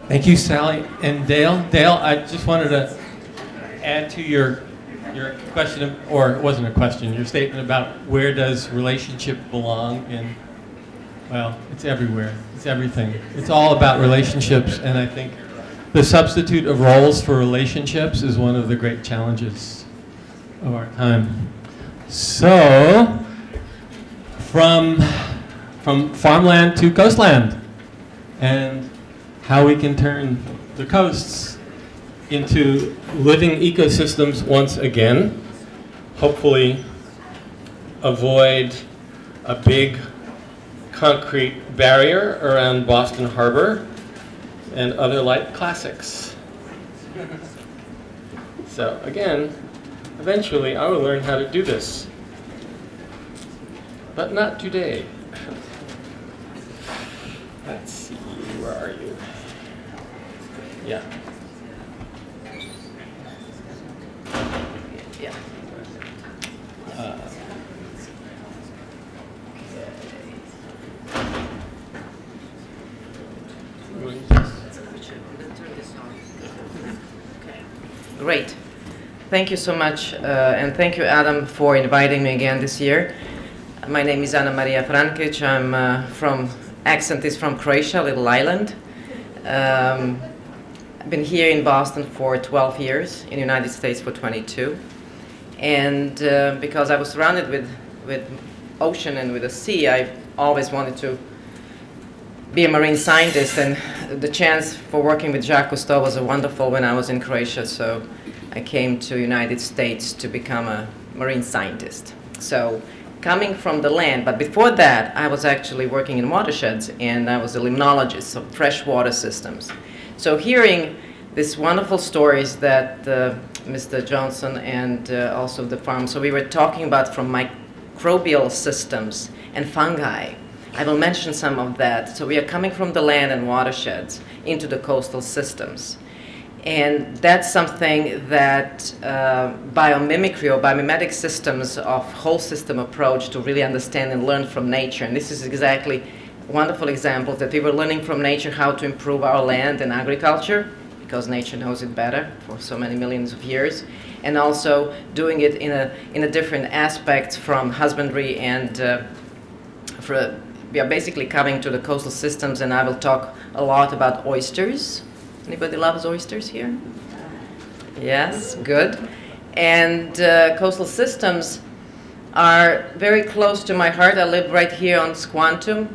Thank you, Sally. And Dale? Dale, I just wanted to add to your question, or it wasn't a question, your statement about where does relationship belong in, well, it's everywhere. It's everything. It's all about relationships, and I think the substitute of roles for relationships is one of the great challenges of our time. So, from farmland to coastland, and how we can turn the coasts into living ecosystems once again, hopefully avoid a big concrete barrier around Boston Harbor and other light classics. So again, eventually I will learn how to do this, but not today. Let's see, where are you? Yeah. Yeah. Great. Thank you so much, and thank you, Adam, for inviting me again this year. My name is Anamarija Frankić. I'm accent is from Croatia, a little island. I've been here in Boston for 12 years, in the United States for 22. And because I was surrounded with ocean and with the sea, I always wanted to be a marine scientist, and the chance for working with Jacques Cousteau was wonderful when I was in Croatia, so I came to the United States to become a marine scientist. So coming from the land, but before that I was actually working in watersheds, and I was a limnologist of freshwater systems. So hearing these wonderful stories that Mr. Johnson and also the farm, so we were talking about from microbial systems and fungi. I will mention some of that. So we are coming from the land and watersheds into the coastal systems. And that's something that biomimicry or biomimetic systems of whole system approach to really understand and learn from nature. And this is exactly wonderful examples that we were learning from nature how to improve our land and agriculture, because nature knows it better for so many millions of years, and also doing it in a different aspects from husbandry and we are basically coming to the coastal systems, and I will talk a lot about oysters. Anybody loves oysters here? Yes, good. And coastal systems are very close to my heart. I live right here on Squantum.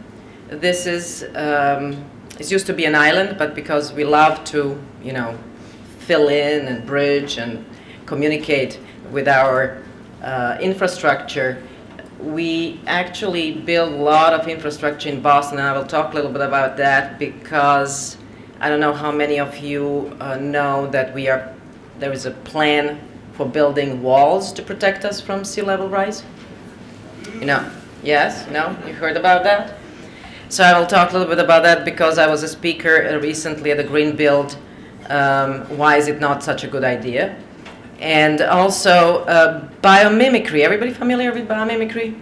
This is, it used to be an island, but because we love to, fill in and bridge and communicate with our infrastructure, we actually build a lot of infrastructure in Boston, and I will talk a little bit about that because I don't know how many of you know that there is a plan for building walls to protect us from sea level rise. Yes? No? You heard about that? So I will talk a little bit about that because I was a speaker recently at the Green Build. Why is it not such a good idea? And also biomimicry. Everybody familiar with biomimicry?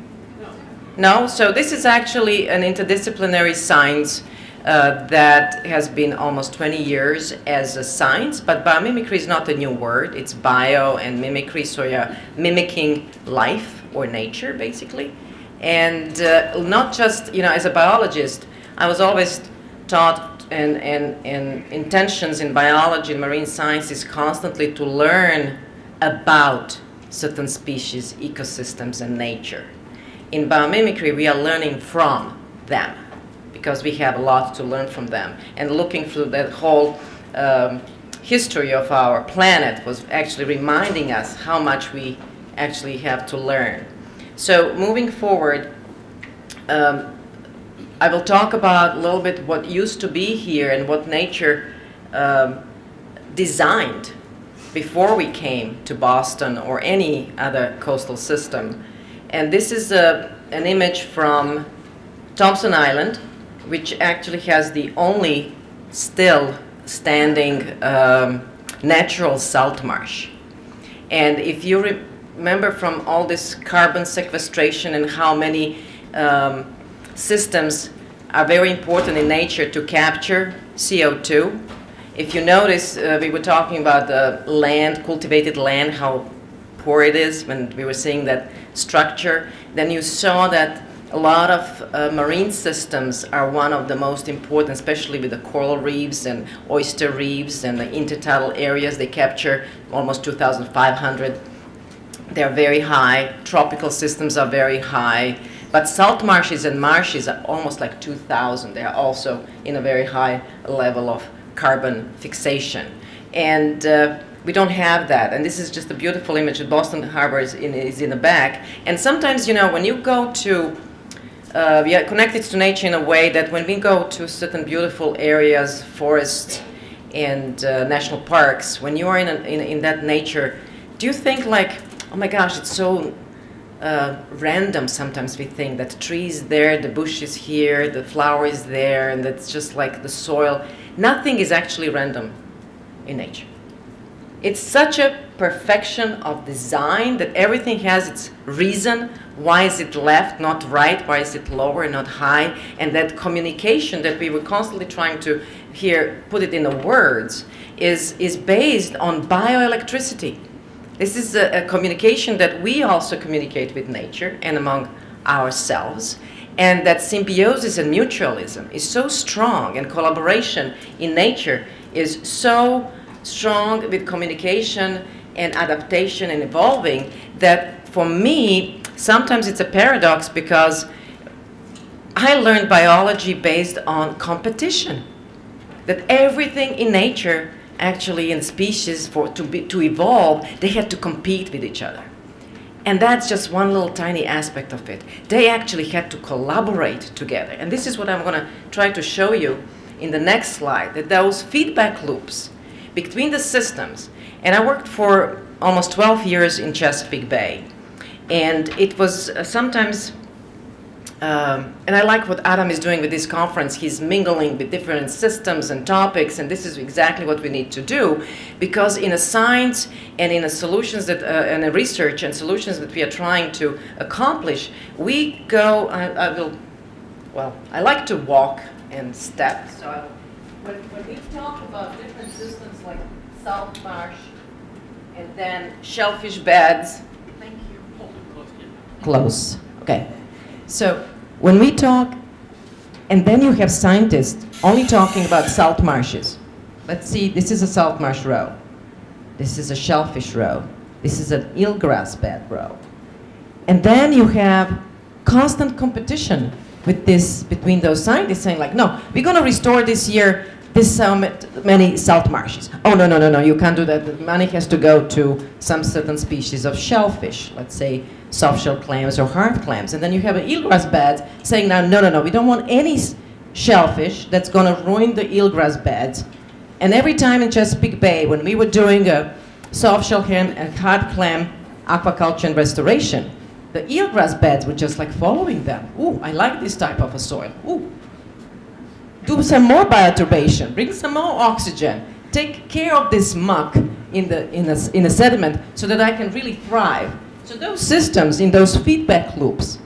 No? So this is actually an interdisciplinary science that has been almost 20 years as a science, but biomimicry is not a new word. It's bio and mimicry, so you're mimicking life or nature, basically. And not just, as a biologist, I was always taught and intentions in biology and marine science is constantly to learn about certain species, ecosystems, and nature. In biomimicry, we are learning from them because we have a lot to learn from them. And looking through that whole history of our planet was actually reminding us how much we actually have to learn. So moving forward, I will talk about a little bit what used to be here and what nature designed before we came to Boston or any other coastal system. And this is an image from Thompson Island, which actually has the only still standing natural salt marsh. And if you remember from all this carbon sequestration and how many systems are very important in nature to capture CO2 If you notice, we were talking about the land, cultivated land, how poor it is when we were seeing that structure. Then you saw that a lot of marine systems are one of the most important, especially with the coral reefs and oyster reefs and the intertidal areas. They capture almost 2,500. They're very high. Tropical systems are very high. But salt marshes and marshes are almost like 2,000. They are also in a very high level of carbon fixation. And we don't have that. And this is just a beautiful image. Boston Harbor is in the back. And sometimes, you know, when you go to we are connected to nature in a way that when we go to certain beautiful areas, forests, and national parks, when you are in that nature, do you think like, oh my gosh, it's so random? Sometimes we think that the tree is there, the bush is here, the flower is there, and that's just like the soil. Nothing is actually random in nature. It's such a perfection of design that everything has its reason. Why is it left, not right? Why is it lower, not high? And that communication that we were constantly trying to here put it in the words is based on bioelectricity. This is a communication that we also communicate with nature and among ourselves. And that symbiosis and mutualism is so strong, and collaboration in nature is so strong with communication and adaptation and evolving, that for me, sometimes it's a paradox because I learned biology based on competition. That everything in nature, actually in species, to evolve, they had to compete with each other. And that's just one little tiny aspect of it. They actually had to collaborate together. And this is what I'm going to try to show you in the next slide, that those feedback loops between the systems. And I worked for almost 12 years in Chesapeake Bay. And it was sometimes, and I like what Adam is doing with this conference. He's mingling with different systems and topics, and this is exactly what we need to do, because in a science and in a solutions that, and a research and solutions that we are trying to accomplish, we go, I like to walk and step. So when we talk about different systems like salt marsh and then shellfish beds, thank you. Hold it close to you. Close. Okay. So when we talk, and then you have scientists only talking about salt marshes. Let's see, this is a salt marsh row. This is a shellfish row. This is an eelgrass bed row. And then you have constant competition with this between those scientists saying like, no, we're going to restore this year this many salt marshes. Oh, no, you can't do that. The money has to go to some certain species of shellfish, let's say soft shell clams or hard clams. And then you have an eelgrass bed saying now, no, we don't want any shellfish that's going to ruin the eelgrass beds. And every time in Chesapeake Bay, when we were doing a soft shell clam and hard clam aquaculture and restoration, the eelgrass beds were just like following them. Ooh, I like this type of a soil. Ooh. Do some more bioturbation, bring some more oxygen, take care of this muck in the sediment so that I can really thrive. So those systems in those feedback loops,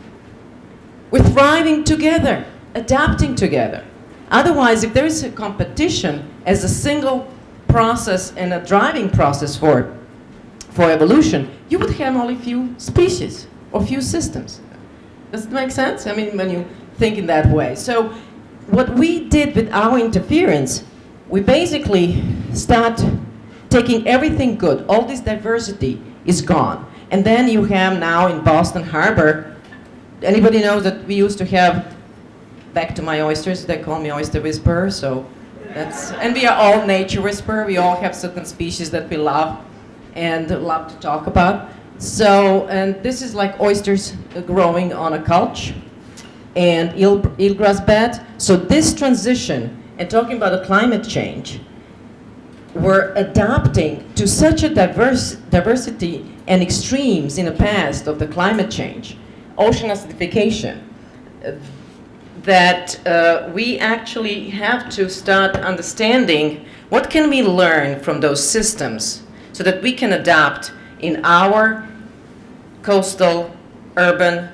we're thriving together, adapting together. Otherwise, if there is a competition as a single process and a driving process for evolution, you would have only few species or few systems. Does it make sense? I mean, when you think in that way. So what we did with our interference, we basically start taking everything good. All this diversity is gone. And then you have now in Boston Harbor, anybody knows that we used to have, back to my oysters, they call me oyster whisperer, so that's, and we are all nature whisperer. We all have certain species that we love and love to talk about. So, and this is like oysters growing on a couch and eelgrass bed. So this transition, and talking about the climate change, we're adapting to such a diversity and extremes in the past of the climate change, ocean acidification, that we actually have to start understanding what can we learn from those systems so that we can adapt in our coastal, urban,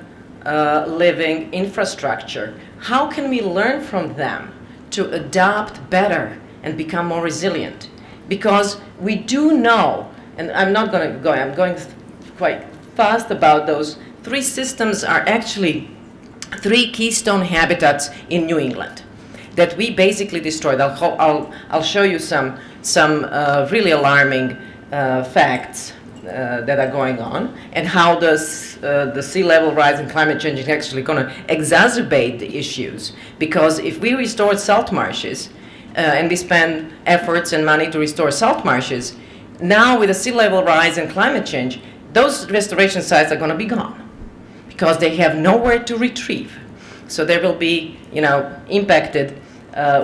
living infrastructure. How can we learn from them to adopt better and become more resilient. Because we do know, and I'm not going to go, I'm going quite fast about those. 3 systems are actually 3 keystone habitats in New England that we basically destroyed. I'll show you some really alarming facts that are going on, and how the sea level rise and climate change is actually going to exacerbate the issues. Because if we restore salt marshes, and we spend efforts and money to restore salt marshes, now with the sea level rise and climate change, those restoration sites are going to be gone because they have nowhere to retrieve. So they will be, impacted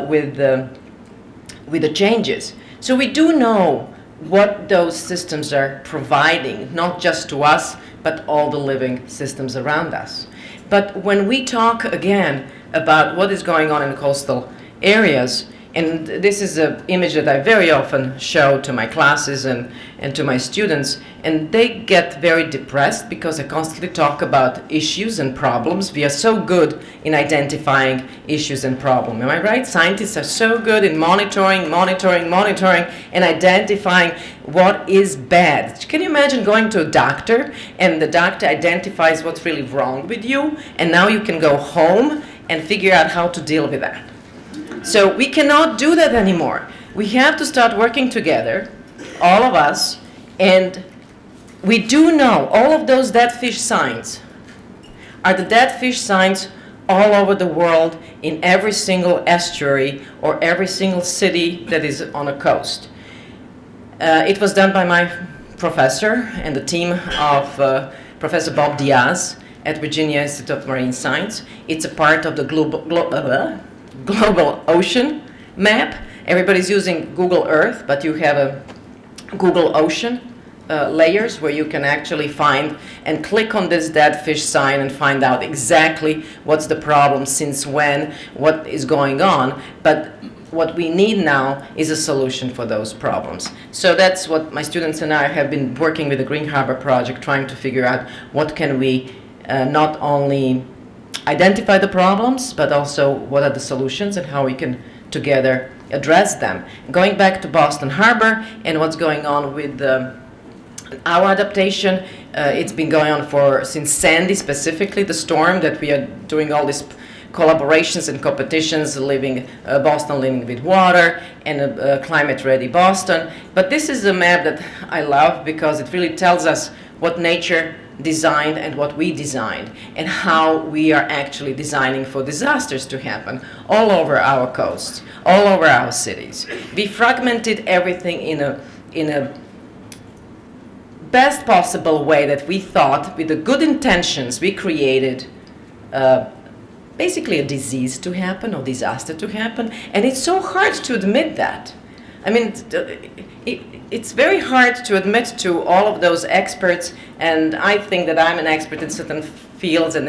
with the changes. So we do know what those systems are providing, not just to us, but all the living systems around us. But when we talk again about what is going on in coastal areas, and this is an image that I very often show to my classes and to my students, and they get very depressed because I constantly talk about issues and problems. We are so good in identifying issues and problems. Am I right? Scientists are so good in monitoring, and identifying what is bad. Can you imagine going to a doctor and the doctor identifies what's really wrong with you, and now you can go home and figure out how to deal with that? So we cannot do that anymore. We have to start working together, all of us, and we do know all of those dead fish signs are the dead fish signs all over the world in every single estuary or every single city that is on a coast. It was done by my professor and the team of Professor Bob Diaz at Virginia Institute of Marine Science. It's a part of the global ocean map. Everybody's using Google Earth, but you have a Google Ocean layers where you can actually find and click on this dead fish sign and find out exactly what's the problem, since when, what is going on. But what we need now is a solution for those problems. So that's what my students and I have been working with the Green Harbor Project, trying to figure out what can we not only identify the problems, but also what are the solutions and how we can together address them. Going back to Boston Harbor and what's going on with our adaptation, it's been going on since Sandy, specifically the storm, that we are doing all these collaborations and competitions, Boston Living with Water and Climate Ready Boston. But this is a map that I love because it really tells us what nature designed and what we designed, and how we are actually designing for disasters to happen all over our coasts, all over our cities. We fragmented everything in a best possible way that we thought, with the good intentions, we created basically a disease to happen or disaster to happen, and it's so hard to admit that. I mean, it's very hard to admit to all of those experts, and I think that I'm an expert in certain fields, and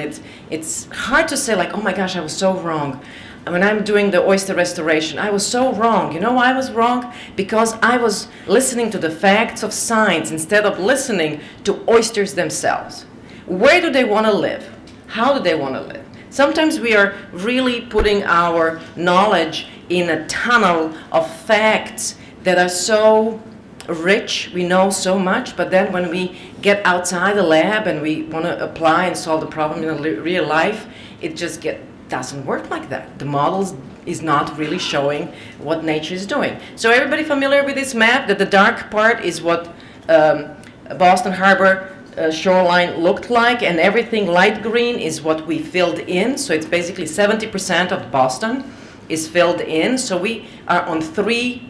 it's hard to say, like, oh my gosh, I was so wrong. When I'm doing the oyster restoration, I was so wrong. You know why I was wrong? Because I was listening to the facts of science instead of listening to oysters themselves. Where do they want to live? How do they want to live? Sometimes we are really putting our knowledge in a tunnel of facts that are so rich, we know so much, but then when we get outside the lab and we want to apply and solve the problem in real life, it just doesn't work like that. The models is not really showing what nature is doing. So everybody familiar with this map, that the dark part is what Boston Harbor shoreline looked like, and everything light green is what we filled in. So it's basically 70% of Boston is filled in. So we are on 3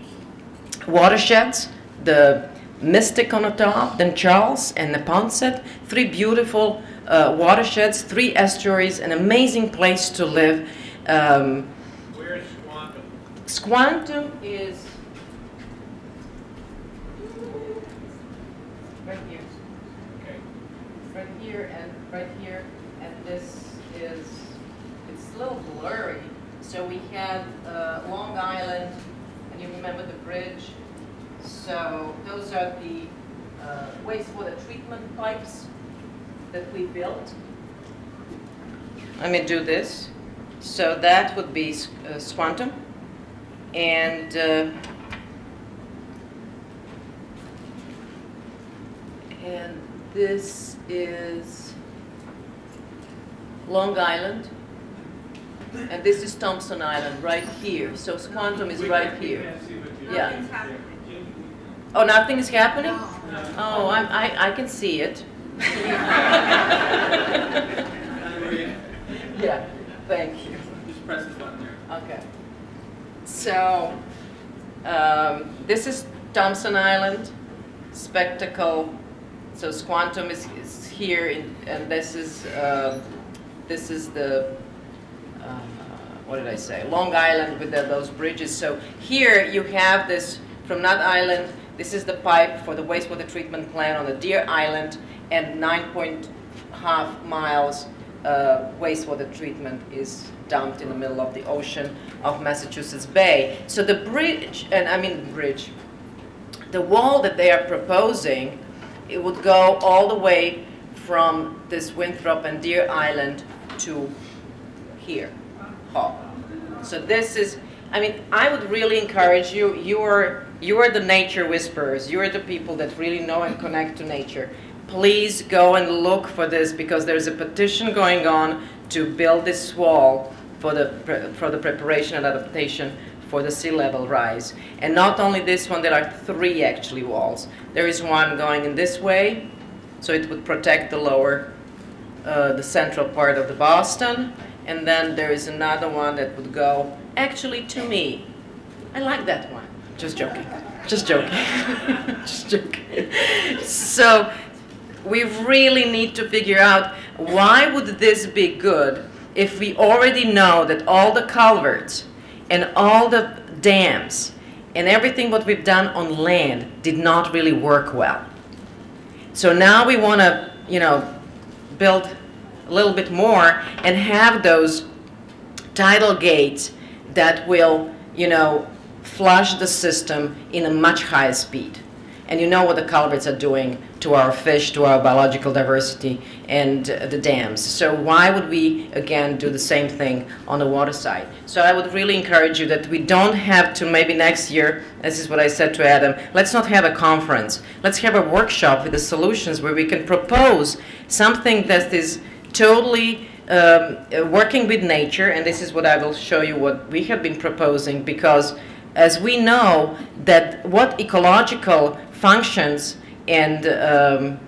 watersheds, the Mystic on the top, then Charles and Neponset, 3 beautiful watersheds, 3 estuaries, an amazing place to live. Where's Squantum? Squantum is right here. Okay. Right here, and this it's a little blurry. So we had Long Island, and you remember the bridge. So those are the wastewater treatment pipes that we built. Let me do this. So that would be Squantum. And this is Long Island. And this is Thompson Island right here. So Squantum is right here. Yeah. Oh, nothing is happening? Oh, I can see it. Yeah, thank you. Just press the button there. Okay. So, this is Thompson Island, Spectacle. So Squantum is here, and this is the what did I say? Long Island with those bridges. So here you have this from Nut Island. This is the pipe for the wastewater treatment plant on the Deer Island, and 9.5 miles wastewater treatment is dumped in the middle of the ocean of Massachusetts Bay. So the bridge, the wall that they are proposing, it would go all the way from this Winthrop and Deer Island to here. So this is, I mean, I would really encourage you, you are the nature whisperers, you are the people that really know and connect to nature. Please go and look for this, because there's a petition going on to build this wall for the preparation and adaptation for the sea level rise. And not only this one, there are 3 actually walls. There is one going in this way, so it would protect the lower, the central part of the Boston. And then there is another one that would go, actually, to me, I like that one. Just joking. Just joking. Just joking. So we really need to figure out, why would this be good if we already know that all the culverts and all the dams and everything what we've done on land did not really work well. So now we want to, build a little bit more and have those tidal gates that will, flush the system in a much higher speed. And you know what the culverts are doing to our fish, to our biological diversity, and the dams. So why would we, again, do the same thing on the water side? So I would really encourage you that we don't have to, maybe next year, this is what I said to Adam, let's not have a conference. Let's have a workshop with the solutions where we can propose something that is totally working with nature, and this is what I will show you what we have been proposing, because as we know that what ecological functions and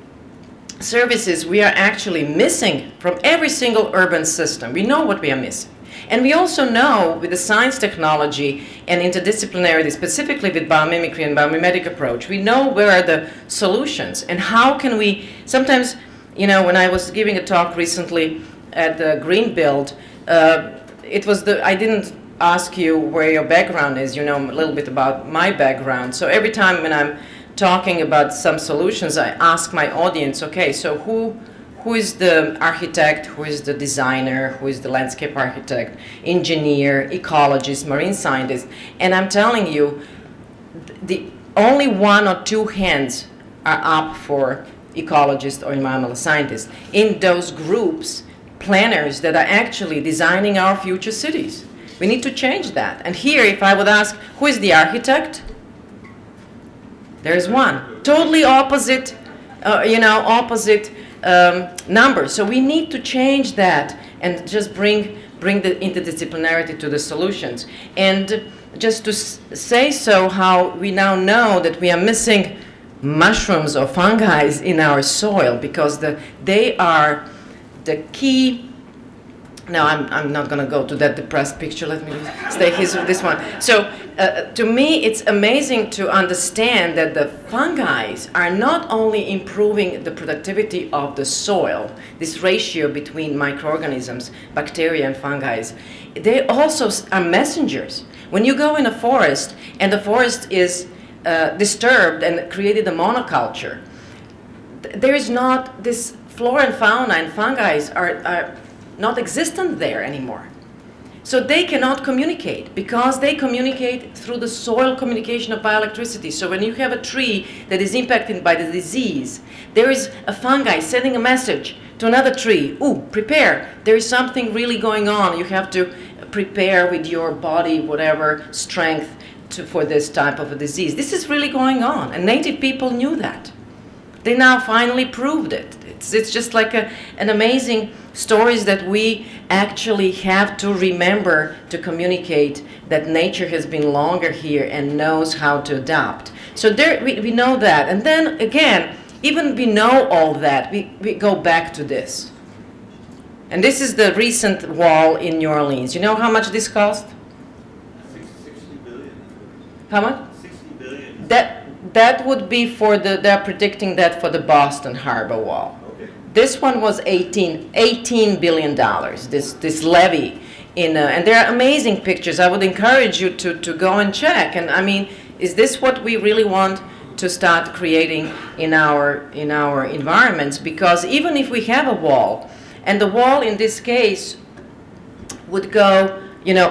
services we are actually missing from every single urban system. We know what we are missing. And we also know with the science, technology, and interdisciplinarity, specifically with biomimicry and biomimetic approach, we know where are the solutions and how can we, sometimes, when I was giving a talk recently at the Green Build, I didn't ask you where your background is, a little bit about my background. So every time when I'm talking about some solutions, I ask my audience, okay, so who is the architect, who is the designer, who is the landscape architect, engineer, ecologist, marine scientist? And I'm telling you, the only 1 or 2 hands are up for ecologists or environmental scientists. In those groups, planners that are actually designing our future cities. We need to change that. And here, if I would ask, who is the architect? There's one. Totally opposite, opposite numbers. So we need to change that and just bring the interdisciplinarity to the solutions. And just to say so, how we now know that we are missing mushrooms or fungi in our soil, because they are the key. No, I'm not going to go to that depressed picture. Let me stay here with this one. So to me, it's amazing to understand that the fungi are not only improving the productivity of the soil, this ratio between microorganisms, bacteria and fungi, they also are messengers. When you go in a forest and the forest is disturbed and created a monoculture, there is not this flora and fauna, and fungi are not existent there anymore. So they cannot communicate, because they communicate through the soil communication of bioelectricity. So when you have a tree that is impacted by the disease, there is a fungi sending a message to another tree. Ooh, prepare. There is something really going on. You have to prepare with your body whatever strength for this type of a disease. This is really going on, and native people knew that. They now finally proved it. It's just like an amazing stories that we actually have to remember to communicate that nature has been longer here and knows how to adapt. So there, we know that. And then again, even we know all that, we go back to this. And this is the recent wall in New Orleans. You know how much this cost? 60 billion. How much? 60 billion. That would be for they're predicting that for the Boston Harbor Wall. Okay. This one was $18 billion, this levee. And there are amazing pictures. I would encourage you to go and check. And I mean, is this what we really want to start creating in our environments? Because even if we have a wall, and the wall in this case would go,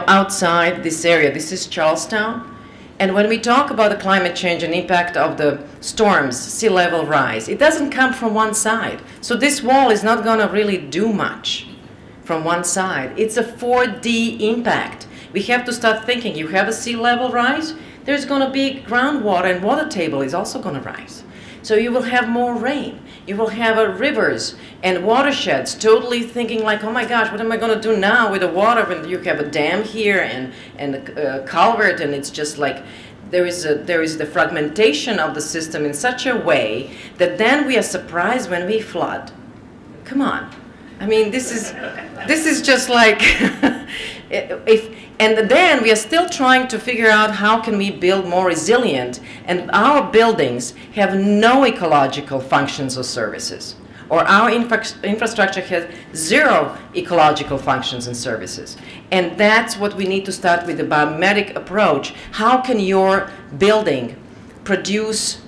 outside this area. This is Charlestown. And when we talk about the climate change and impact of the storms, sea level rise, it doesn't come from one side. So this wall is not going to really do much from one side. It's a 4D impact. We have to start thinking, you have a sea level rise, there's going to be groundwater, and water table is also going to rise. So you will have more rain. You will have rivers and watersheds totally thinking like, oh my gosh, what am I going to do now with the water when you have a dam here and a culvert, and it's just like there is the fragmentation of the system in such a way that then we are surprised when we flood. Come on. I mean, this is just like and then we are still trying to figure out how can we build more resilient, and our buildings have no ecological functions or services, or our infrastructure has zero ecological functions and services. And that's what we need to start with, the biomimetic approach. How can your building produce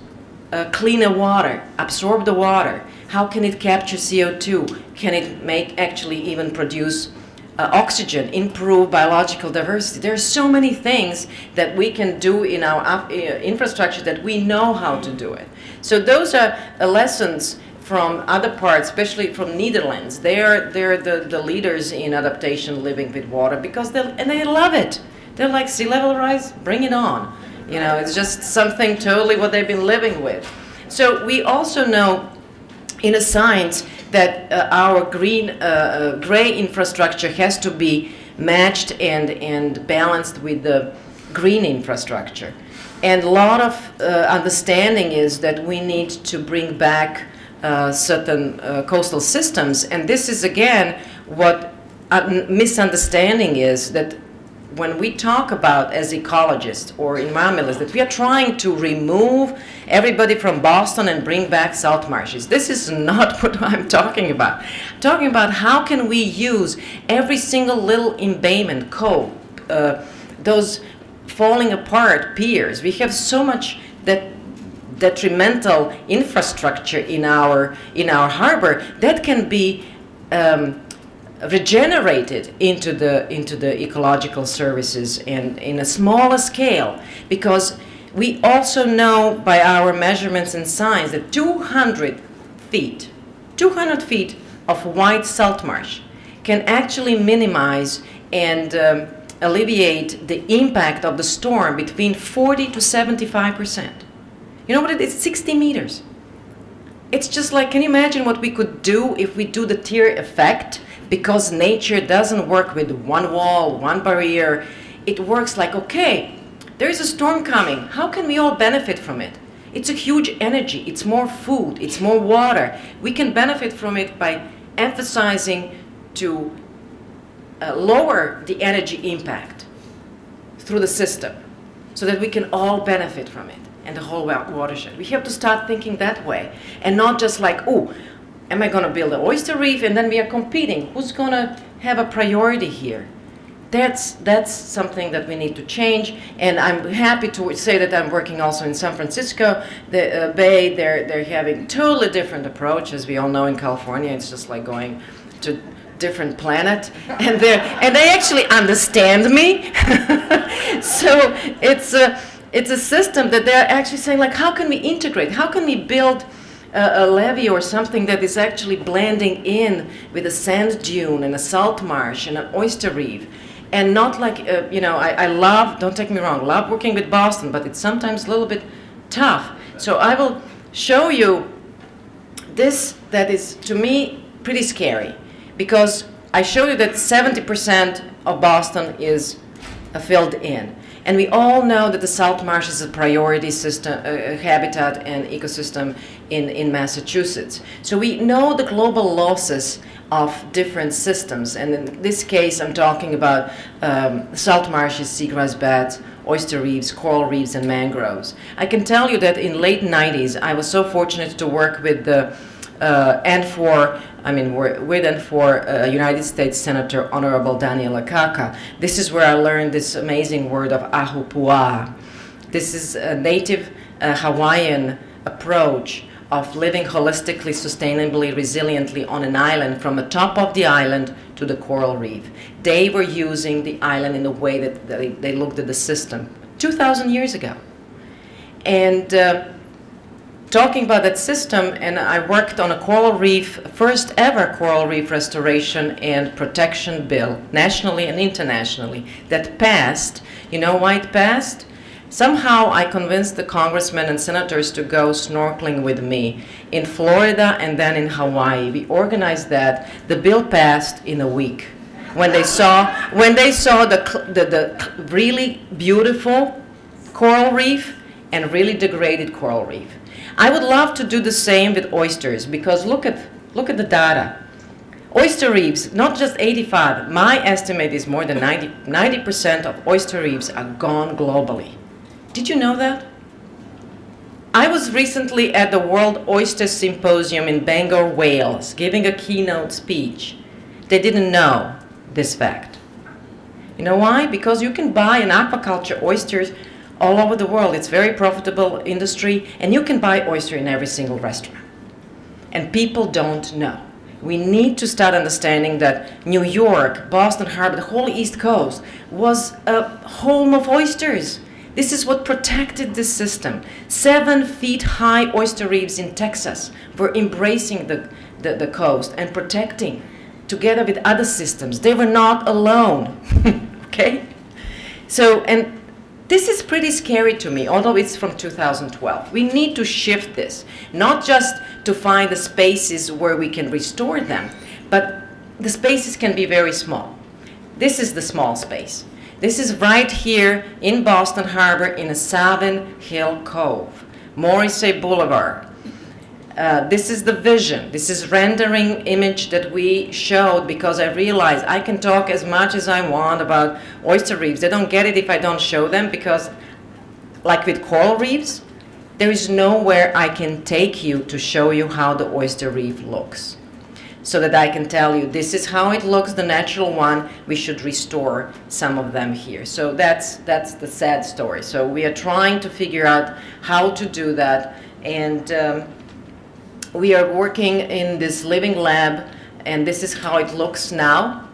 cleaner water, absorb the water? How can it capture CO2? Can it actually even produce oxygen, improve biological diversity? There are so many things that we can do in our infrastructure that we know how to do it. So those are lessons from other parts, especially from Netherlands. They're the leaders in adaptation, living with water, because they love it. They're like, sea level rise, bring it on. It's just something totally what they've been living with. So we also know in a science that our gray infrastructure has to be matched and balanced with the green infrastructure. And a lot of understanding is that we need to bring back certain coastal systems. And this is, again, what misunderstanding is, that when we talk about, as ecologists or environmentalists, that we are trying to remove everybody from Boston and bring back salt marshes. This is not what I'm talking about. I'm talking about how can we use every single little embayment, cove, those falling apart piers. We have so much detrimental infrastructure in our harbor that can be regenerated into the ecological services, and in a smaller scale, because we also know by our measurements and science that 200 feet of white salt marsh can actually minimize and alleviate the impact of the storm between 40 to 75%. You know what it is? 60 meters. It's just like, can you imagine what we could do if we do the tier effect? Because nature doesn't work with one wall, one barrier. It works like, okay, there is a storm coming. How can we all benefit from it? It's a huge energy. It's more food. It's more water. We can benefit from it by emphasizing to lower the energy impact through the system so that we can all benefit from it and the whole watershed. We have to start thinking that way, and not just like, oh, am I going to build an oyster reef, and then we are competing? Who's going to have a priority here? That's something that we need to change, and I'm happy to say that I'm working also in San Francisco, the Bay. They're having totally different approach. As we all know, in California, it's just like going to different planet, and they actually understand me. So it's a system that they're actually saying, like, how can we integrate? How can we build a levee or something that is actually blending in with a sand dune and a salt marsh and an oyster reef, And not like, I love, don't take me wrong, love working with Boston, but it's sometimes a little bit tough. So I will show you this that is, to me, pretty scary, because I show you that 70% of Boston is filled in. And we all know that the salt marsh is a priority system, habitat and ecosystem in Massachusetts. So we know the global losses of different systems. And in this case, I'm talking about salt marshes, seagrass beds, oyster reefs, coral reefs, and mangroves. I can tell you that in late 90s, I was so fortunate to work with the United States Senator Honorable Daniel Akaka. This is where I learned this amazing word of ahupua. This is a native Hawaiian approach of living holistically, sustainably, resiliently on an island, from the top of the island to the coral reef. They were using the island in a way that they looked at the system 2,000 years ago. And talking about that system, and I worked on a coral reef, first ever coral reef restoration and protection bill, nationally and internationally, that passed. You know why it passed? Somehow I convinced the congressmen and senators to go snorkeling with me in Florida and then in Hawaii. We organized that. The bill passed in a week. When they saw the really beautiful coral reef and really degraded coral reef. I would love to do the same with oysters, because look at the data. Oyster reefs, not just 85, my estimate is more than 90% of oyster reefs are gone globally. Did you know that? I was recently at the World Oyster Symposium in Bangor, Wales, giving a keynote speech. They didn't know this fact. You know why? Because you can buy an aquaculture oysters all over the world. It's very profitable industry, and you can buy oyster in every single restaurant. And people don't know. We need to start understanding that New York, Boston Harbor, the whole East Coast was a home of oysters. This is what protected this system. 7 feet high oyster reefs in Texas were embracing the coast and protecting together with other systems. They were not alone, okay? So, and this is pretty scary to me, although it's from 2012. We need to shift this, not just to find the spaces where we can restore them, but the spaces can be very small. This is the small space. This is right here in Boston Harbor in a Savin Hill Cove, Morrissey Boulevard. This is the vision. This is rendering image that we showed, because I realized I can talk as much as I want about oyster reefs. They don't get it if I don't show them, because like with coral reefs, there is nowhere I can take you to show you how the oyster reef looks, so that I can tell you this is how it looks, the natural one. We should restore some of them here. So that's the sad story. So we are trying to figure out how to do that, and we are working in this living lab, and this is how it looks now.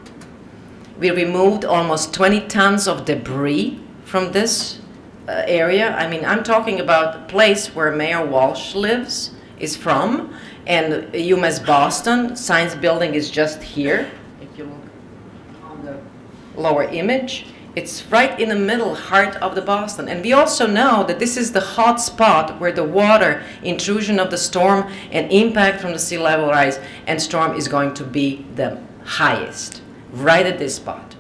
We removed almost 20 tons of debris from this area. I mean, I'm talking about the place where Mayor Walsh lives, is from, and UMass Boston Science Building is just here. If you look on the lower image, it's right in the middle heart of the Boston. And we also know that this is the hot spot where the water intrusion of the storm and impact from the sea level rise and storm is going to be the highest, right at this spot.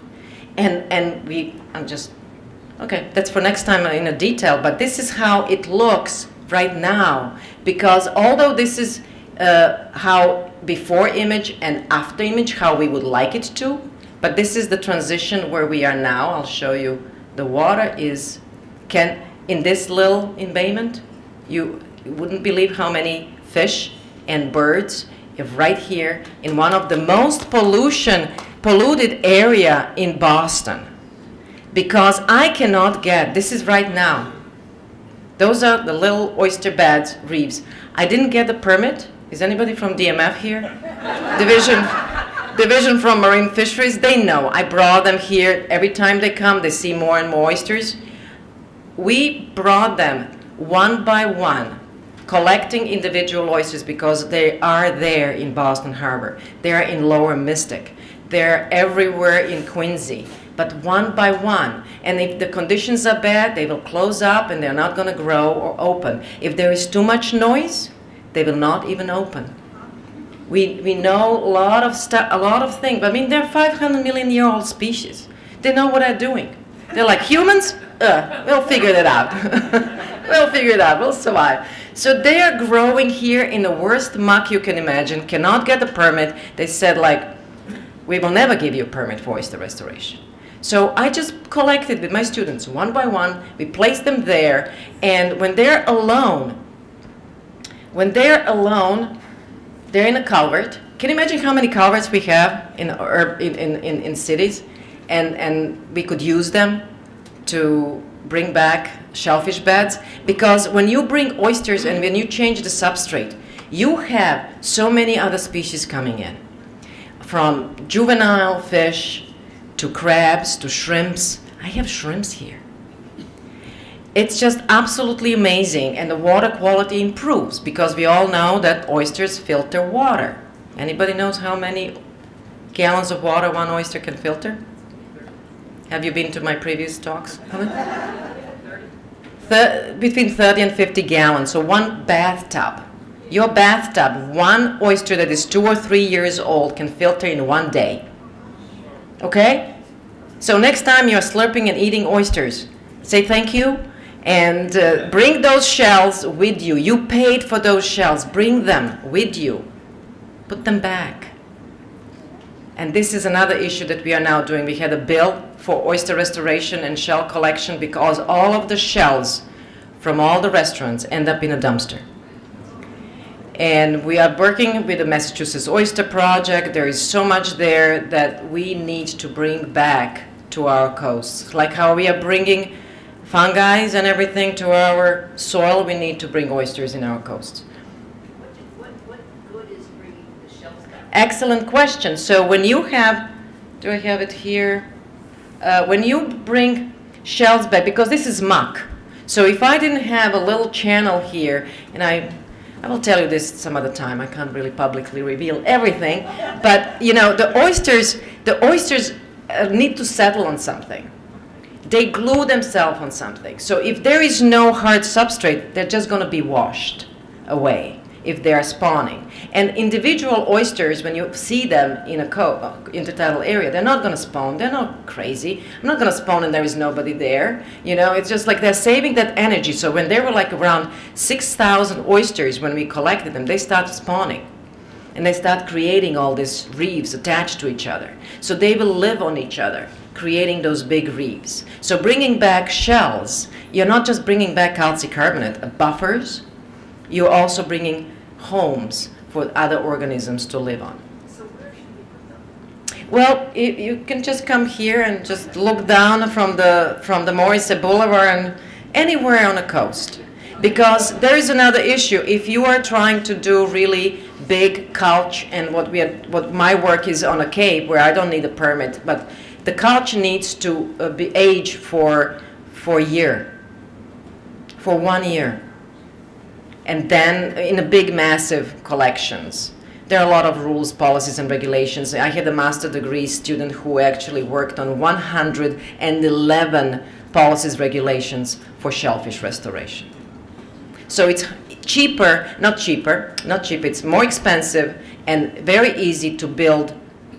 Okay, that's for next time in a detail, but this is how it looks right now, because although this is how before image and after image, how we would like it to, but this is the transition where we are now. I'll show you. The water is, in this little embayment, you wouldn't believe how many fish and birds right here in one of the most polluted area in Boston. Because I cannot get, this is right now, those are the little oyster beds, reefs. I didn't get the permit. Is anybody from DMF here? Division from Marine Fisheries, they know. I brought them here. Every time they come, they see more and more oysters. We brought them one by one, collecting individual oysters, because they are there in Boston Harbor. They are in Lower Mystic. They're everywhere in Quincy. but one by one. And if the conditions are bad, they will close up and they're not going to grow or open. If there is too much noise, they will not even open. We know a lot of stuff, a lot of things. I mean, they're 500 million year old species. They know what they're doing. They're like humans. We'll figure it out. We'll figure it out. We'll survive. So they are growing here in the worst muck you can imagine. Cannot get a permit. They said like, we will never give you a permit for oyster restoration. So I just collected with my students one by one. We placed them there, and when they're alone, they're in a culvert. Can you imagine how many culverts we have in cities? And we could use them to bring back shellfish beds. Because when you bring oysters and when you change the substrate, you have so many other species coming in. From juvenile fish to crabs to shrimps. I have shrimps here. It's just absolutely amazing, and the water quality improves because we all know that oysters filter water. Anybody knows how many gallons of water one oyster can filter? Have you been to my previous talks? How many? Between 30 and 50 gallons, so one bathtub. Your bathtub, one oyster that is 2 or 3 years old can filter in 1 day. Okay? So next time you're slurping and eating oysters, say thank you and bring those shells with you. You paid for those shells. Bring them with you. Put them back. And this is another issue that we are now doing. We had a bill for oyster restoration and shell collection because all of the shells from all the restaurants end up in a dumpster. And we are working with the Massachusetts Oyster Project. There is so much there that we need to bring back to our coasts. Like how we are bringing fungi and everything to our soil, we need to bring oysters in our coasts. What good is bringing the shells back? Excellent question. So when you have, do I have it here? When you bring shells back, because this is muck. So if I didn't have a little channel here, and I will tell you this some other time. I can't really publicly reveal everything, but you know, the oysters need to settle on something. They glue themselves on something. So if there is no hard substrate, they're just going to be washed away if they are spawning. And individual oysters, when you see them in a intertidal area, they're not going to spawn. They're not crazy. I'm not going to spawn and there is nobody there. You know, it's just like they're saving that energy. So when there were like around 6,000 oysters when we collected them, they started spawning. And they start creating all these reefs attached to each other. So they will live on each other, creating those big reefs. So bringing back shells, you're not just bringing back calcium carbonate, buffers, you're also bringing homes for other organisms to live on. So where should we put them? Well, you can just come here and just look down from the Morrissey Boulevard and anywhere on the coast. Because there is another issue. If you are trying to do really big culture, and what my work is on a cape where I don't need a permit, but the culture needs to be aged for a year, for 1 year. And then in a big, massive collections. There are a lot of rules, policies, and regulations. I had a master degree student who actually worked on 111 policies, regulations for shellfish restoration. So it's it's more expensive and very easy to build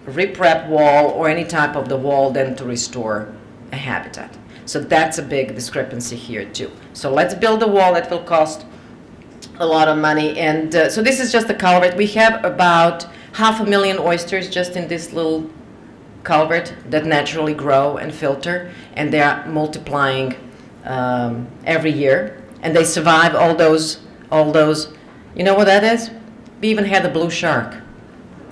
a riprap wall or any type of the wall than to restore a habitat. So that's a big discrepancy here too. So let's build a wall that will cost a lot of money. And so this is just a culvert. We have about 500,000 oysters just in this little culvert that naturally grow and filter, and they are multiplying every year, and they survive all those. You know what that is? We even had a blue shark.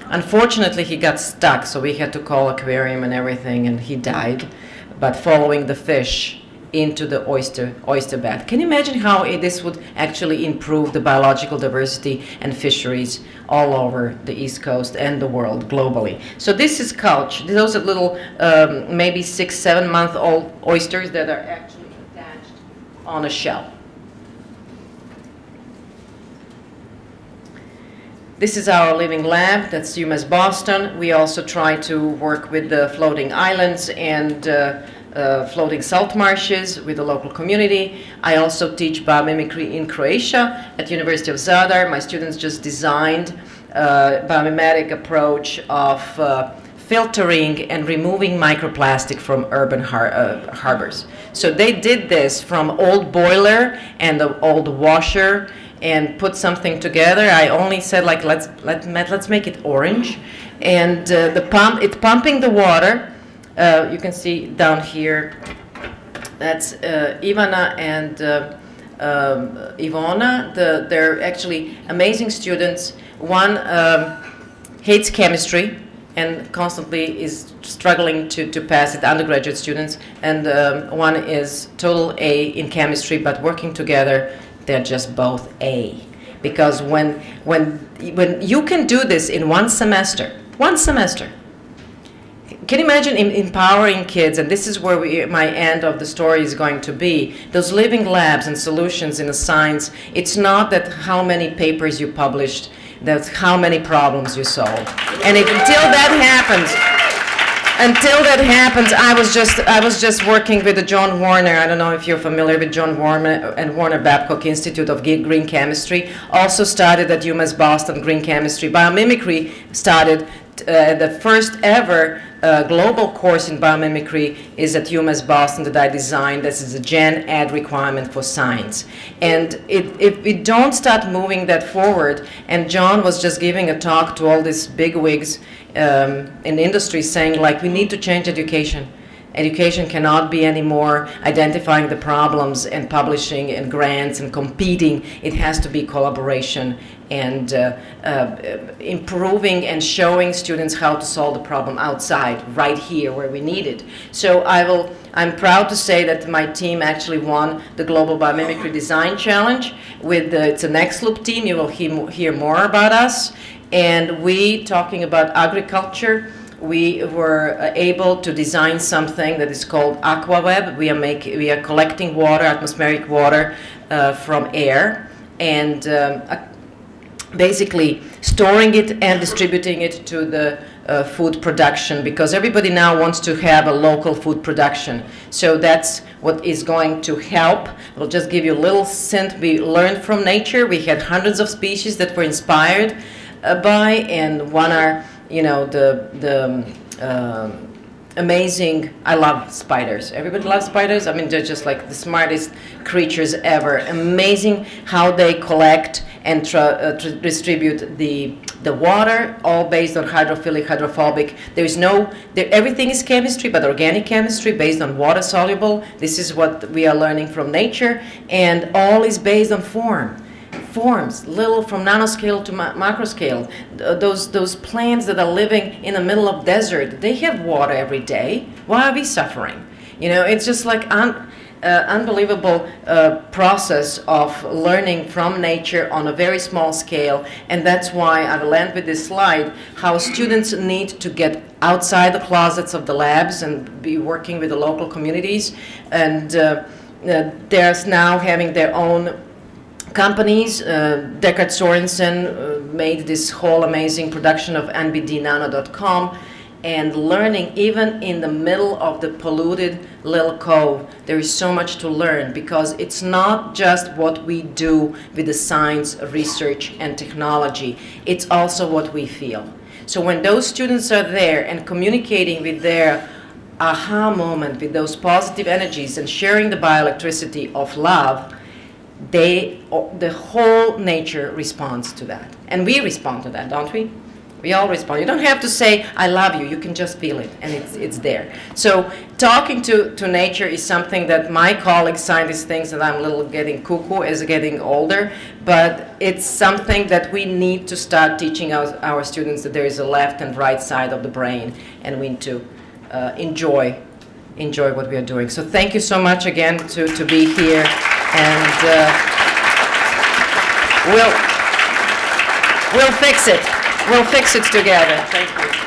Unfortunately, he got stuck, so we had to call aquarium and everything, and he died. But following the fish into the oyster bed. Can you imagine how this would actually improve the biological diversity and fisheries all over the East Coast and the world globally? So this is couch. Those are little, maybe 6-7 month old oysters that are actually attached on a shell. This is our living lab. That's UMass Boston. We also try to work with the floating islands and floating salt marshes with the local community. I also teach biomimicry in Croatia at University of Zadar. My students just designed a biomimetic approach of filtering and removing microplastic from urban harbors. So they did this from old boiler and the old washer and put something together. I only said, like, let's make it orange, and it's pumping the water. You can see down here. That's Ivana and Ivona. They're actually amazing students. One hates chemistry and constantly is struggling to pass it, undergraduate students, and one is total A in chemistry, but working together, they're just both A. Because when you can do this in one semester, can you imagine empowering kids, and this is where my end of the story is going to be, those living labs and solutions in the science. It's not that how many papers you published, that's how many problems you solved. And until that happens, I was just working with the John Warner. I don't know if you're familiar with John Warner and Warner Babcock Institute of Green Chemistry. Also started at UMass Boston Green Chemistry. Biomimicry started. The first ever global course in biomimicry is at UMass Boston that I designed. This is a Gen Ed requirement for science. And if we don't start moving that forward, and John was just giving a talk to all these bigwigs in industry saying, like, we need to change education. Education cannot be anymore identifying the problems and publishing and grants and competing. It has to be collaboration and improving and showing students how to solve the problem outside, right here where we need it. So I'm proud to say that my team actually won the Global Biomimicry Design Challenge. It's a Next Loop team. You will hear more about us. And we, talking about agriculture, we were able to design something that is called Aquaweb. We are collecting water, atmospheric water, from air, and basically storing it and distributing it to the food production, because everybody now wants to have a local food production. So that's what is going to help. I'll just give you a little hint. We learned from nature. We had hundreds of species that were inspired by, and one are, the amazing, I love spiders. Everybody loves spiders. I mean, they're just like the smartest creatures ever. Amazing how they collect and distribute the water, all based on hydrophilic, hydrophobic. Everything is chemistry, but organic chemistry based on water soluble. This is what we are learning from nature, and all is based on forms, little from nanoscale to macro scale. Those plants that are living in the middle of desert, they have water every day. Why are we suffering? It's just like unbelievable process of learning from nature on a very small scale. And that's why I will end with this slide, how students need to get outside the closets of the labs and be working with the local communities. And they're now having their own companies. Deckard Sorensen made this whole amazing production of nbdnano.com, and learning even in the middle of the polluted little cove, there is so much to learn, because it's not just what we do with the science, research, and technology. It's also what we feel. So when those students are there and communicating with their aha moment, with those positive energies and sharing the bioelectricity of love, the whole nature responds to that. And we respond to that, don't we? We all respond. You don't have to say, I love you. You can just feel it, and it's there. So talking to nature is something that my colleagues, scientists, think that I'm a little getting cuckoo as getting older, but it's something that we need to start teaching our students, that there is a left and right side of the brain, and we need to enjoy what we are doing. So thank you so much again to be here, and we'll fix it. We'll fix it together. Thank you.